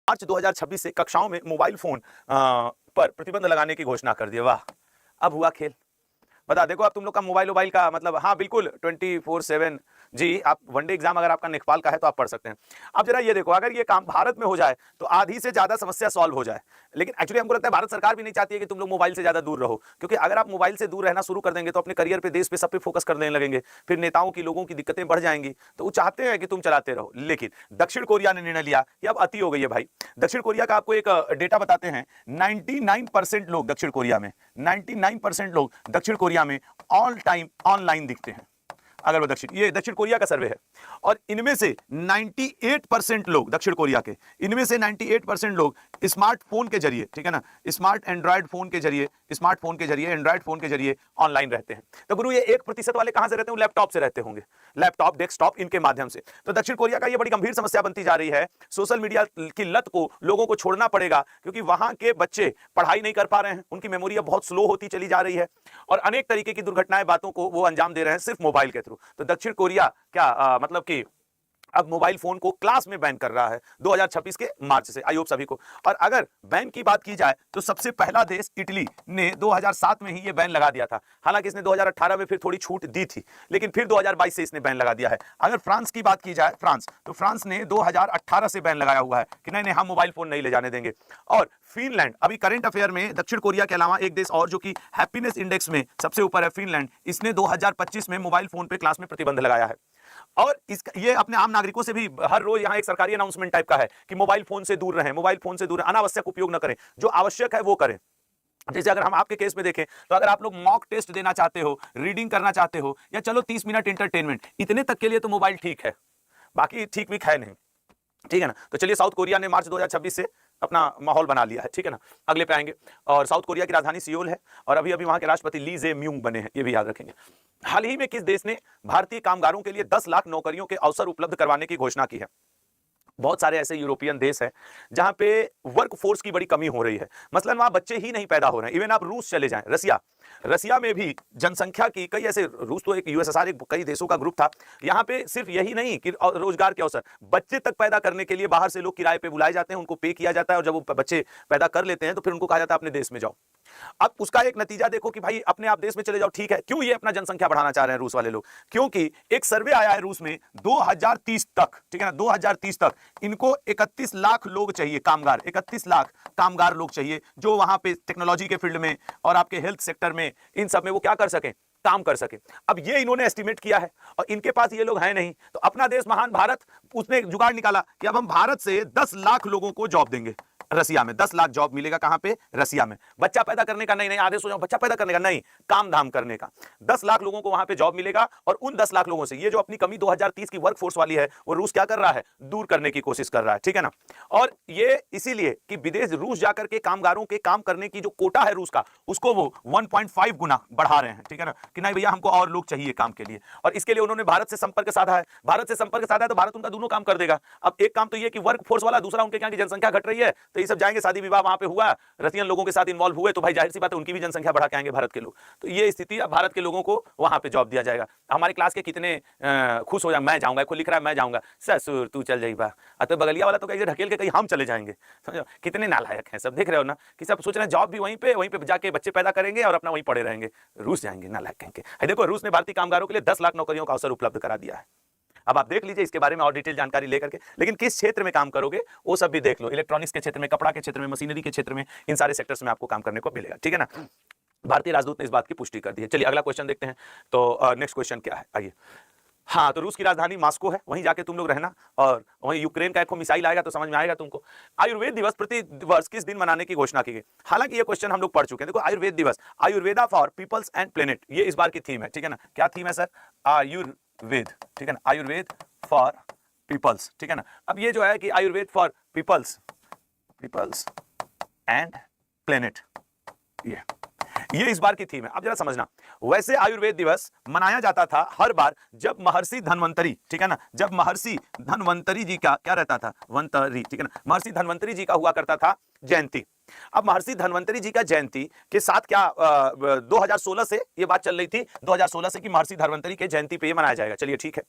मार्च 2026 से कक्षाओं में मोबाइल फोन पर प्रतिबंध लगाने की घोषणा कर दी। वाह, अब हुआ खेल। बता देखो अब तुम लोग का मोबाइल का मतलब, हाँ बिल्कुल 24/7 जी। आप वनडे एग्जाम अगर आपका नेपाल का है तो आप पढ़ सकते हैं। अब जरा ये देखो, अगर ये काम भारत में हो जाए तो आधी से ज्यादा समस्या सॉल्व हो जाए। लेकिन एक्चुअली हमको लगता है भारत सरकार भी नहीं चाहती है कि तुम लोग मोबाइल से ज्यादा दूर रहो, क्योंकि अगर आप मोबाइल से दूर रहना शुरू कर देंगे तो अपने करियर पे, देश पे, सब पे फोकस करने लगेंगे, फिर नेताओं की, लोगों की दिक्कतें बढ़ जाएंगी। तो वो चाहते हैं कि तुम चलाते रहो। लेकिन दक्षिण कोरिया ने निर्णय लिया कि अब अति हो गई है भाई। दक्षिण कोरिया का आपको एक डेटा बताते हैं। 99% लोग दक्षिण कोरिया में, 99% लोग दक्षिण कोरिया में ऑल टाइम ऑनलाइन दिखते हैं। अगर वो ये दक्षिण कोरिया का सर्वे है, और इनमें से 98% लोग दक्षिण कोरिया के, इनमें से 98% लोग स्मार्टफोन के जरिए, ठीक है ना, एंड्रॉइड फोन के जरिए, एंड्रॉइड फोन के जरिए ऑनलाइन रहते हैं। तो गुरु ये 1% वाले कहां से रहते हैं? लैपटॉप से रहते होंगे, लैपटॉप, डेस्कटॉप, इनके माध्यम से। तो दक्षिण कोरिया का ये बड़ी गंभीर समस्या बनती जा रही है। सोशल मीडिया की लत को लोगों को छोड़ना पड़ेगा, क्योंकि वहां के बच्चे पढ़ाई नहीं कर पा रहे हैं, उनकी मेमोरी अब बहुत स्लो होती चली जा रही है, और अनेक तरीके की दुर्घटनाएं, बातों को वो अंजाम दे रहे हैं सिर्फ मोबाइल के थ्रू। तो दक्षिण कोरिया क्या मतलब कि अब मोबाइल फोन को क्लास में बैन कर रहा है 2026 के मार्च से। आई होप सभी को। और अगर बैन की बात की जाए तो सबसे पहला देश इटली ने 2007 में ही ये बैन लगा दिया था। हालांकि इसने 2018 में फिर थोड़ी छूट दी थी, लेकिन फिर 2022 से इसने बैन लगा दिया है। अगर फ्रांस की बात की जाए, फ्रांस ने 2018 से बैन लगाया हुआ है कि नहीं हम मोबाइल फोन नहीं ले जाने देंगे। और फिनलैंड, अभी करंट अफेयर में दक्षिण कोरिया के अलावा एक देश और जो कि हैप्पीनेस इंडेक्स में सबसे ऊपर है, फिनलैंड, इसने 2025 में मोबाइल फोन पे क्लास में प्रतिबंध लगाया है। और ये अपने आम नागरिकों से भी हर रोज यहाँ एक सरकारी अनाउंसमेंट टाइप का है कि मोबाइल फोन से दूर रहें, मोबाइल फोन से दूर रहें, अनावश्यक उपयोग न करें, जो आवश्यक है वो करें। जैसे अगर हम आपके केस में देखें तो अगर आप लोग मॉक टेस्ट देना चाहते हो, रीडिंग करना चाहते हो, या चलो 30 मिनट इंटरटेनमेंट, इतने तक के लिए तो मोबाइल ठीक है, बाकी ठीक भी है नहीं, ठीक है ना। तो चलिए, साउथ कोरिया ने मार्च 2026 से अपना माहौल बना लिया है, ठीक है ना। अगले पे आएंगे, और साउथ कोरिया की राजधानी सियोल है, और अभी वहां के राष्ट्रपति ली जे म्यूंग बने हैं, ये भी याद रखेंगे। हाल ही में किस देश ने भारतीय कामगारों के लिए 10 लाख नौकरियों के अवसर उपलब्ध करवाने की घोषणा की है? बहुत सारे ऐसे यूरोपियन देश हैं जहां पे वर्क फोर्स की बड़ी कमी हो रही है। मसलन वहां बच्चे ही नहीं पैदा हो रहे हैं। इवन आप रूस चले जाएं, रसिया में भी जनसंख्या की कई ऐसे, रूस तो एक यूएसएसआर, एक कई देशों का ग्रुप था। यहाँ पे सिर्फ यही नहीं कि रोजगार के अवसर, बच्चे तक पैदा करने के लिए बाहर से लोग किराए पे बुलाए जाते हैं, उनको पे किया जाता है, और जब वो बच्चे पैदा कर लेते हैं तो फिर उनको कहा जाता है अपने देश में जाओ। अब उसका एक नतीजा देखो कि भाई अपने आप देश में चले जाओ, ठीक है। क्यों ये अपना जनसंख्या बढ़ाना चाह रहे हैं रूस वाले लोग? क्योंकि एक सर्वे आया है रूस में 2030 तक, ठीक है ना, 2030 तक इनको 31 लाख लोग चाहिए, कामगार, 31 लाख कामगार लोग चाहिए, जो वहां पे टेक्नोलॉजी के फील्ड में और आपके हेल्थ सेक्टर में, इन सब में वो क्या कर सके, काम कर सके। अब ये इन्होंने एस्टिमेट किया है, और इनके पास ये लोग हैं नहीं। तो अपना देश महान भारत, उसने जुगाड़ निकाला कि अब हम भारत से 10 लाख लोगों को जॉब देंगे। रसिया में 10 लाख जॉब मिलेगा। कहां पे? रसिया में। बच्चा पैदा करने का नहीं, आधे सोचो बच्चा पैदा करने का नहीं, काम धाम करने का। 10 लाख लोगों को वहां पे जॉब मिलेगा, और उन 10 लाख लोगों से ये जो अपनी कमी 2030 की वर्कफोर्स वाली है, वो रूस क्या कर रहा है? दूर करने की कोशिश कर रहा है, ठीक है ना। और ये इसीलिए कि विदेश, रूस जाकर के कामगारों के काम करने की जो कोटा है रूस का, उसको वो 1.5 गुना बढ़ा रहे हैं, ठीक है ना, कि नहीं भैया हमको और लोग चाहिए काम के लिए। और इसके लिए उन्होंने भारत से संपर्क साधा है। भारत से संपर्क साधा है तो भारत उनका दोनों काम कर देगा। अब एक काम तो ये कि वर्कफोर्स वाला, दूसरा उनके यहाँ की जनसंख्या घट रही है, तो ये सब जाएंगे, शादी विवाह वहां पे हुआ, रसियन लोगों के साथ इन्वॉल्व हुए, तो भाई जाहिर सी बात है उनकी भी जनसंख्या बढ़ा के आएंगे भारत के लोग। तो ये स्थिति, अब भारत के लोगों को वहां पे जॉब दिया जाएगा। हमारे क्लास के कितने खुश हो जाए, मैं जाऊंगा, कोई लिख रहा है मैं जाऊंगा, ससुर तू चल जाइबा, तो बगलिया वाला तो कहीं ढकेल के कहीं हम चले जाएंगे। समझो कितने नालायक हैं सब, देख रहे हो ना, कि सब सोच रहे हैं जॉब भी वहीं पे जाके बच्चे पैदा करेंगे और अपना वहीं पड़े रहेंगे। रूस जाएंगे नालायक कहेंगे। देखो रूस ने भारतीय कामगारों के लिए 10 लाख नौकरियों का अवसर उपलब्ध करा दिया है। अब आप देख लीजिए इसके बारे में और डिटेल जानकारी लेकर के, लेकिन किस क्षेत्र में काम करोगे वो सब भी देख लो। इलेक्ट्रॉनिक्स के क्षेत्र में, कपड़ा के क्षेत्र में, मशीनरी के क्षेत्र में, इन सारे सेक्टर्स में आपको काम करने को मिलेगा, ठीक है ना। भारतीय राजदूत ने इस बात की पुष्टि कर दी है। चलिए अगला क्वेश्चन देखते हैं। तो नेक्स्ट क्वेश्चन क्या है, आइए। हाँ, तो रूस की राजधानी मॉस्को है, वहीं जाके तुम लोग रहना, और वहीं यूक्रेन का एक मिसाइल आएगा तो समझ में आएगा तुमको। आयुर्वेद दिवस प्रति वर्ष किस दिन मनाने की घोषणा की गई? हालांकि ये क्वेश्चन हम लोग पढ़ चुके हैं। देखो आयुर्वेद दिवस, Ayurveda for peoples and planet, ये इस बार की थीम है, ठीक है ना। क्या थीम है सर? आयुर्वेद, ठीक है ना, आयुर्वेद फॉर पीपल्स, ठीक है ना। अब ये जो है कि Ayurveda for peoples and planet, ये इस बार की थीम है। अब जरा समझना, वैसे आयुर्वेद दिवस मनाया जाता था हर बार जब महर्षि धन्वंतरी, ठीक है ना, जब महर्षि धन्वंतरी जी का क्या रहता था, वंतरी, ठीक है ना, महर्षि धन्वंतरी जी का हुआ करता था जयंती। अब महर्षि धन्वंतरी जी का जयंती के साथ क्या 2016 से ये बात चल रही थी, 2016 से कि महर्षि धन्वंतरी के जयंती पे ये मनाया जाएगा। चलिए ठीक है।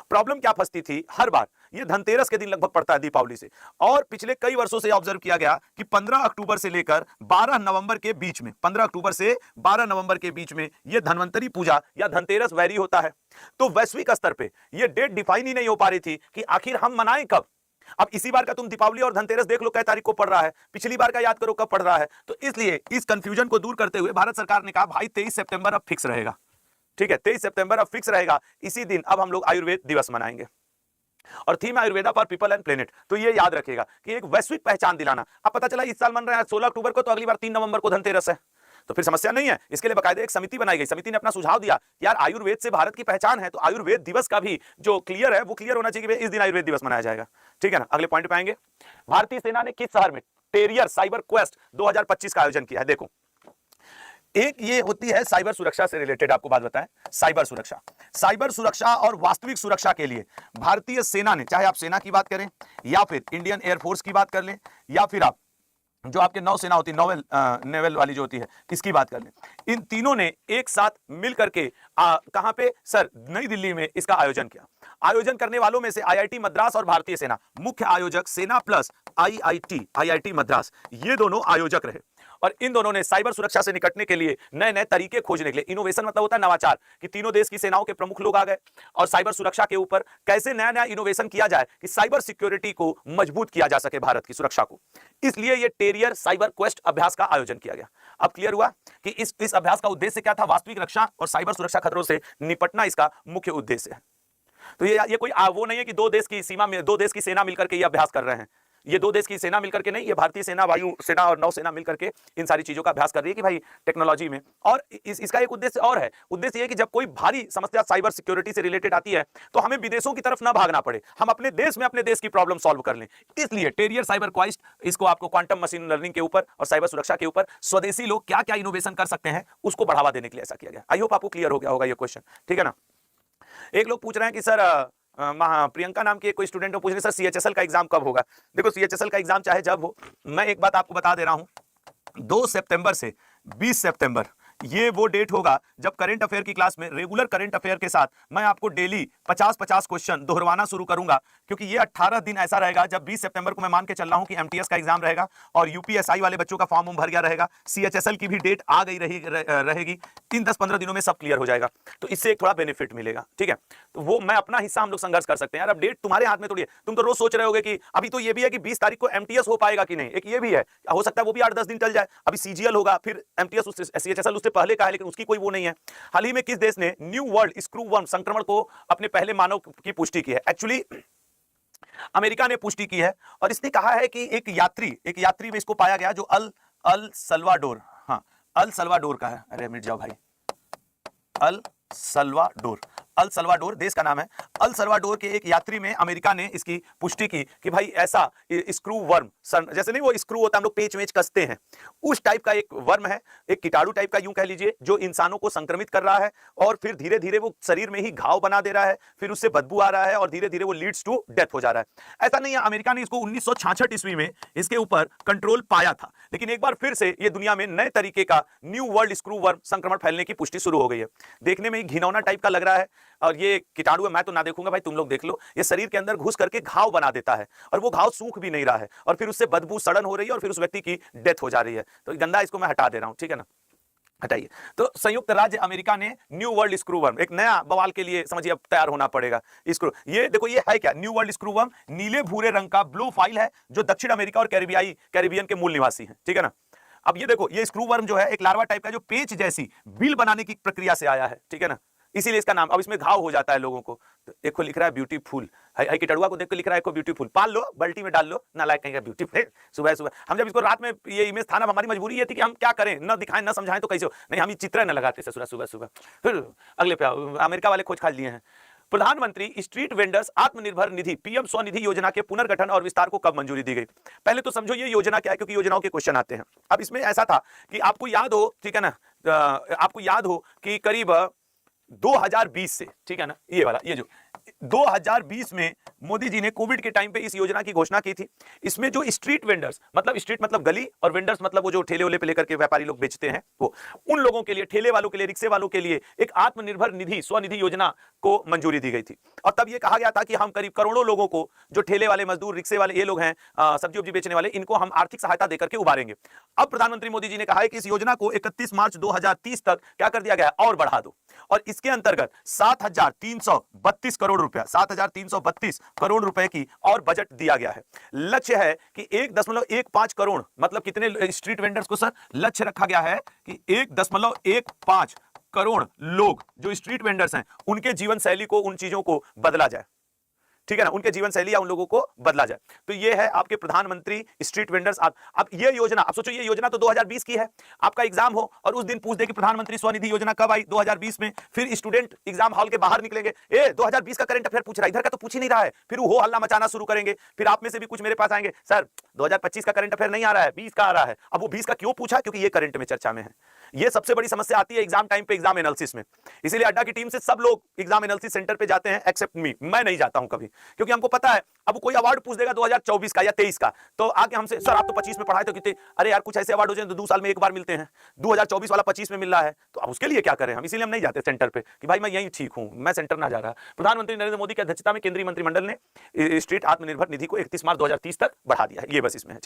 प्रॉब्लम क्या फंसती थी, हर बार ये धनतेरस के दिन लगभग पड़ता है दीपावली से, और पिछले कई वर्षों से ऑब्जर्व किया गया कि 15 अक्टूबर से लेकर 12 नवंबर के बीच में, 15 अक्टूबर से 12 नवंबर के बीच में ये धन्वंतरी पूजा या धनतेरस वैरी होता है। तो वैश्विक स्तर पे ये डेट डिफाइन ही नहीं हो पा रही थी कि आखिर हम मनाएं कब। अब इसी बार का तुम दीपावली और धनतेरस देख लो कै तारीख को पड़ रहा है, पिछली बार का याद करो कब पड़ रहा है। तो इसलिए इस कंफ्यूजन को दूर करते हुए भारत सरकार ने कहा भाई 23 सितंबर अब फिक्स रहेगा। ठीक है, 23 सितंबर अब फिक्स रहेगा। इसी दिन अब हम लोग आयुर्वेद दिवस मनाएंगे और theme Ayurveda for people and planet. तो ये याद रखेगा कि एक वैश्विक पहचान दिलाना। अब पता चला इस साल मन रहा है 16 अक्टूबर को, तो अगली बार 3 नवंबर को धनतेरस है, तो फिर समस्या नहीं है। इसके लिए बकायदे एक समिति बनाई गई, समिति ने अपना सुझाव दिया यार आयुर्वेद से भारत की पहचान है, तो आयुर्वेद दिवस का भी जो क्लियर है वो क्लियर होना चाहिए कि इस दिन आयुर्वेद दिवस मनाया जाएगा। ठीक है ना, अगले पॉइंट पे आएंगे। भारतीय सेना ने किस शहर में टेरियर साइबर क्वेस्ट 2025 का आयोजन किया है? देखो, एक ये होती है साइबर सुरक्षा से रिलेटेड, आपको बात बताएं, साइबर सुरक्षा और वास्तविक सुरक्षा के लिए भारतीय सेना ने, चाहे आप सेना की बात करें या फिर इंडियन एयरफोर्स की बात कर लें या फिर आप जो आपके नौसेना होती है, नेवल वाली जो होती है, इसकी बात कर लें, इन तीनों ने एक साथ मिल करके कहां पे सर, नई दिल्ली में इसका आयोजन किया। आयोजन करने वालों में से आईआईटी मद्रास और भारतीय सेना, मुख्य आयोजक सेना प्लस आईआईटी मद्रास, ये दोनों आयोजक रहे। और इन दोनों ने साइबर सुरक्षा से निकटने के लिए नए नए तरीके खोजने के लिए, इनोवेशन मतलब होता है नवाचार, कि तीनों देश की सेनाओं के प्रमुख लोग आ गए और साइबर सुरक्षा के ऊपर कैसे नया नया इनोवेशन किया जाए कि साइबर सिक्योरिटी को मजबूत किया जा सके, भारत की सुरक्षा को। इसलिए यह टेरियर साइबर क्वेस्ट अभ्यास का आयोजन किया गया। अब क्लियर हुआ कि इस अभ्यास का उद्देश्य क्या था? वास्तविक रक्षा और साइबर सुरक्षा खतरों से निपटना इसका मुख्य उद्देश्य है। तो ये कोई वो नहीं है कि दो देश की सीमा में दो देश की सेना मिलकर के ये अभ्यास कर रहे हैं, ये दो देश की सेना मिलकर के नहीं, ये भारतीय सेना, वायु सेना और नौसेना मिलकर के इन सारी चीजों का अभ्यास कर रही है कि भाई टेक्नोलॉजी में। और इसका एक उद्देश्य और है, उद्देश्य ये कि जब कोई भारी समस्या साइबर सिक्योरिटी से रिलेटेड आती है तो हमें विदेशों की तरफ ना भागना पड़े, हम अपने देश में अपने देश की प्रॉब्लम सॉल्व कर लें। इसलिए टेरियर साइबर क्वाइस्ट, इसको आपको क्वांटम मशीन लर्निंग के ऊपर और साइबर सुरक्षा के ऊपर स्वदेशी लोग क्या क्या इनोवेशन कर सकते हैं उसको बढ़ावा देने के लिए ऐसा किया गया। आई होप आपको क्लियर हो गया होगा ये क्वेश्चन। ठीक है ना। एक लोग पूछ रहे हैं कि सर प्रियंका नाम की कोई स्टूडेंट पूछ रहे सर सीएचएसएल का एग्जाम कब होगा? देखो, सीएचएसएल का एग्जाम चाहे जब हो, मैं एक बात आपको बता दे रहा हूं, 2 सितंबर से 20 सितंबर ये वो डेट होगा जब करंट अफेयर की क्लास में, रेगुलर करंट अफेयर के साथ मैं आपको डेली 50-50 क्वेश्चन दोहरवाना शुरू करूंगा, क्योंकि ये 18 दिन ऐसा रहेगा जब 20 सितंबर को मैं मान के चल रहा हूं कि एमटीएस का एग्जाम रहेगा और यूपीएसआई वाले बच्चों का फॉर्म भर गया रहेगा, सीएचएसएल की भी डेट आ गई रहेगी। इन 10-15 दिनों में सब क्लियर हो जाएगा, तो इससे एक थोड़ा बेनिफिट मिलेगा। ठीक है, तो वो मैं अपना हिस्सा हम लोग संघर्ष कर सकते हैं यार। अब डेट तुम्हारे हाथ में थोड़ी है। तुम तो रोज सोच रहे होगे कि अभी तो ये भी है कि 20 तारीख को एमटीएस हो पाएगा कि नहीं, एक ये भी है, हो सकता है वो भी 8-10 दिन चल जाए। अभी सीजीएल होगा, फिर एमटीएस, सीएचएसएल उससे पहले का है, लेकिन उसकी कोई वो नहीं है। हाल ही में किस देश ने न्यू वर्ल्ड स्क्रू वर्म संक्रमण को अपने पहले मानव की पुष्टि की है? एक्चुअली अमेरिका ने पुष्टि की है और इसने कहा है कि एक यात्री में इसको पाया गया जो अल सल्वाडोर, हाँ अल सल्वाडोर का है। अरे मिट जाओ भाई, अल सल्वाडोर देश का नाम है। अल सल्वाडोर के एक यात्री में अमेरिका ने इसकी पुष्टि की कि भाई ऐसा स्क्रू वर्म, जैसे नहीं वो स्क्रू होता है हम लोग पेच वेच कसते हैं, उस टाइप का एक वर्म है, एक कीटाणु टाइप का यूं कह लीजिए, जो इंसानों को संक्रमित कर रहा है और फिर धीरे धीरे वो शरीर में ही घाव बना दे रहा है, फिर उससे बदबू आ रहा है और धीरे धीरे वो लीड्स टू डेथ हो जा रहा है। ऐसा नहीं है, अमेरिका ने इसको 1966 ईस्वी में इसके ऊपर कंट्रोल पाया था, लेकिन एक बार फिर से ये दुनिया में नए तरीके का न्यू वर्ल्ड स्क्रू वर्म संक्रमण फैलने की पुष्टि शुरू हो गई है। देखने में घिनौना टाइप का लग रहा है और ये कीटाणु है, मैं तो ना देखूंगा भाई, तुम लोग देख लो। ये शरीर के अंदर घुस करके घाव बना देता है और वो घाव सूख भी नहीं रहा है और फिर उससे बदबू सड़न हो रही है और फिर उस व्यक्ति की डेथ हो जा रही है। तो गंदा, इसको मैं हटा दे रहा हूं, ठीक है ना, हटाइए। तो संयुक्त राज्य अमेरिका ने न्यू वर्ल्ड स्क्रू वर्म, एक नया बवाल के लिए समझिए अब तैयार होना पड़ेगा। स्क्रू, ये देखो ये है क्या? न्यू वर्ल्ड स्क्रू वर्म नीले भूरे रंग का ब्लो फाइल है जो दक्षिण अमेरिका और कैरिबियन के मूल निवासी है। ठीक है ना। अब ये देखो, ये स्क्रू वर्म जो है एक लार्वा टाइप का जो पेच जैसी बिल बनाने की प्रक्रिया से आया है। ठीक है ना, इसीलिए इसका नाम। अब इसमें घाव हो जाता है लोगों को। तो एक को लिख रहा है ब्यूटीफुल, है कीटाणुआ को देख के लिख रहा है ब्यूटीफुल, पाल लो, बाल्टी में डाल लो, ना लायक कहेंगे ब्यूटीफुल। सुबह सुबह हम जब इसको रात में ये इमेज था ना, हमारी मजबूरी ये थी कि हम क्या करें, न दिखाएं न समझाएं तो कैसे हो, नहीं हम ये चित्र न लगाते ससुरा सुबह। फिर अगले पे अमेरिका वाले खोज खाल लिए हैं। प्रधानमंत्री street vendors Atmanirbhar Nidhi PM Svanidhi योजना के पुनर्गठन और विस्तार को कब मंजूरी दी गई? पहले तो समझो ये योजना क्या है, क्योंकि योजनाओं के क्वेश्चन आते हैं। अब इसमें ऐसा था कि आपको याद हो, ठीक है ना, आपको याद हो कि करीब 2020 से, ठीक है ना, ये वाला, ये जो 2020 में मोदी जी ने कोविड के टाइम पे इस योजना की घोषणा की थी। इसमें जो स्ट्रीट वेंडर्स, मतलब स्ट्रीट मतलब गली, और वेंडर्स मतलब वो जो ठेले वाले पे लेकर के व्यापारी लोग बेचते हैं, वो उन लोगों के लिए, ठेले वालों के लिए, रिक्शे वालों के लिए एक आत्मनिर्भर निधि, स्वनिधि योजना को मंजूरी दी गई थी। और तब ये कहा गया था कि हम करीब करोड़ों लोगों को, जो ठेले वाले मजदूर, रिक्शे वाले ये लोग हैं, सब्जी उब्जी बेचने वाले, इनको हम आर्थिक सहायता देकर के उबारेंगे। अब प्रधानमंत्री मोदी जी ने कहा है कि इस योजना को 31 मार्च 2030 तक क्या कर दिया गया और बढ़ा दो, और इसके अंतर्गत 7,332 करोड़ रुपया, 7,332 करोड़ रुपए की और बजट दिया गया है। लक्ष्य है कि 1.15 करोड़, मतलब कितने स्ट्रीट वेंडर्स को सर लक्ष्य रखा गया है कि 1.15 करोड़ लोग जो स्ट्रीट वेंडर्स हैं, उनके जीवन शैली को, उन चीजों को बदला जाए, ठीक है ना, उनके जीवन शैली या उन लोगों को बदला जाए। तो ये है आपके प्रधानमंत्री स्ट्रीट वेंडर्स। अब ये योजना, आप सोचो, ये योजना तो 2020 की है। आपका एग्जाम हो और उस दिन पूछ दे कि प्रधानमंत्री स्वनिधि योजना कब आई, 2020 में, फिर स्टूडेंट एग्जाम हॉल के बाहर निकलेंगे, 2020 का करंट अफेयर पूछ रहा है, इधर का तो पूछ ही नहीं रहा है, फिर वो हल्ला मचाना शुरू करेंगे। फिर आप में से भी कुछ मेरे पास आएंगे, सर 2025 का करंट अफेयर नहीं आ रहा है, 20 का आ रहा है। अब वो 20 का क्यों पूछा? क्योंकि ये करंट में चर्चा में है। ये सबसे बड़ी समस्या आती है एग्जाम टाइम पे, एग्जाम एनालिसिस में। इसीलिए अड्डा की टीम से सब लोग एग्जाम एनालिसिस सेंटर पे जाते हैं, एक्सेप्ट मी, मैं नहीं जाता हूं कभी, क्योंकि हमको पता है अब कोई अवार्ड पूछ देगा 2024 का या 23 का, तो आके हमसे, सर आप तो 25 में पढ़ाए तो कितने, अरे यार कुछ ऐसे अवार्ड हो जाए तो 2 साल में एक बार मिलते हैं, 2024 वाला 25 में मिल रहा है, तो अब उसके लिए क्या करें हम? इसीलिए हम नहीं जाते सेंटर पे कि भाई मैं यही ठीक हूं, मैं सेंटर ना जा रहा। प्रधानमंत्री नरेंद्र मोदी की अध्यक्षता में केंद्रीय मंत्रिमंडल ने स्ट्रीट आत्मनिर्भर निधि को 31 मार्च 2030 तक बढ़ा दिया है। ये बस इसमें है, ठीक है।